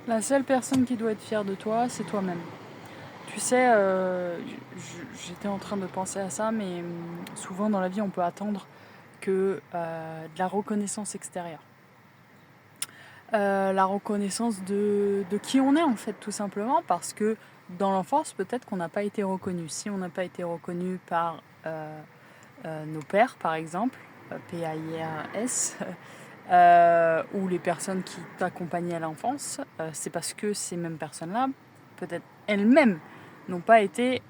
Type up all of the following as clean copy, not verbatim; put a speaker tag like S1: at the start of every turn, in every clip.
S1: La seule personne qui doit être fière de toi, c'est toi-même. Tu sais, j'étais en train de penser à ça, mais souvent dans la vie, on peut attendre que de la reconnaissance extérieure. La reconnaissance de qui on est, en fait, tout simplement, parce que dans l'enfance, peut-être qu'on n'a pas été reconnu. Si on n'a pas été reconnu par nos pères, par exemple, PAIRS, ou les personnes qui t'accompagnaient à l'enfance, c'est parce que ces mêmes personnes-là, peut-être elles-mêmes, n'ont pas été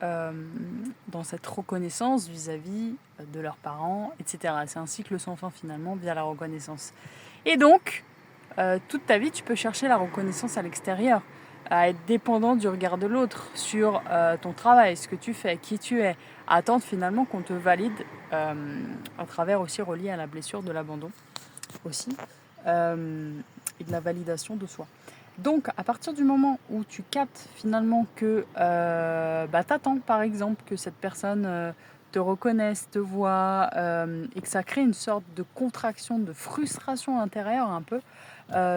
S1: dans cette reconnaissance vis-à-vis de leurs parents, etc. C'est un cycle sans fin finalement via la reconnaissance. Et donc, toute ta vie, tu peux chercher la reconnaissance à l'extérieur, à être dépendant du regard de l'autre sur ton travail, ce que tu fais, qui tu es, à attendre finalement qu'on te valide à travers aussi relié à la blessure de l'abandon aussi, et de la validation de soi. Donc, à partir du moment où tu captes finalement que t'attends par exemple que cette personne te reconnaisse, te voit, et que ça crée une sorte de contraction, de frustration intérieure un peu,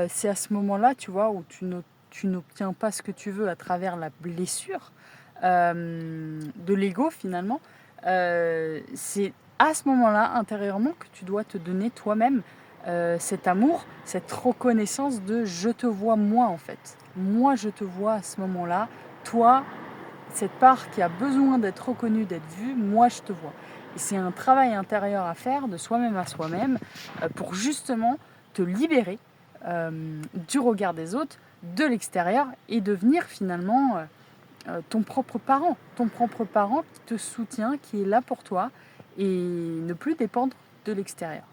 S1: c'est à ce moment-là, tu vois, où tu n'obtiens pas ce que tu veux à travers la blessure de l'ego finalement. C'est à ce moment-là, intérieurement, que tu dois te donner toi-même cet amour, cette reconnaissance de je te vois moi en fait. Moi je te vois à ce moment-là. Toi, cette part qui a besoin d'être reconnue, d'être vue, moi je te vois. Et c'est un travail intérieur à faire de soi-même à soi-même pour justement te libérer du regard des autres, de l'extérieur et devenir finalement ton propre parent qui te soutient, qui est là pour toi et ne plus dépendre de l'extérieur.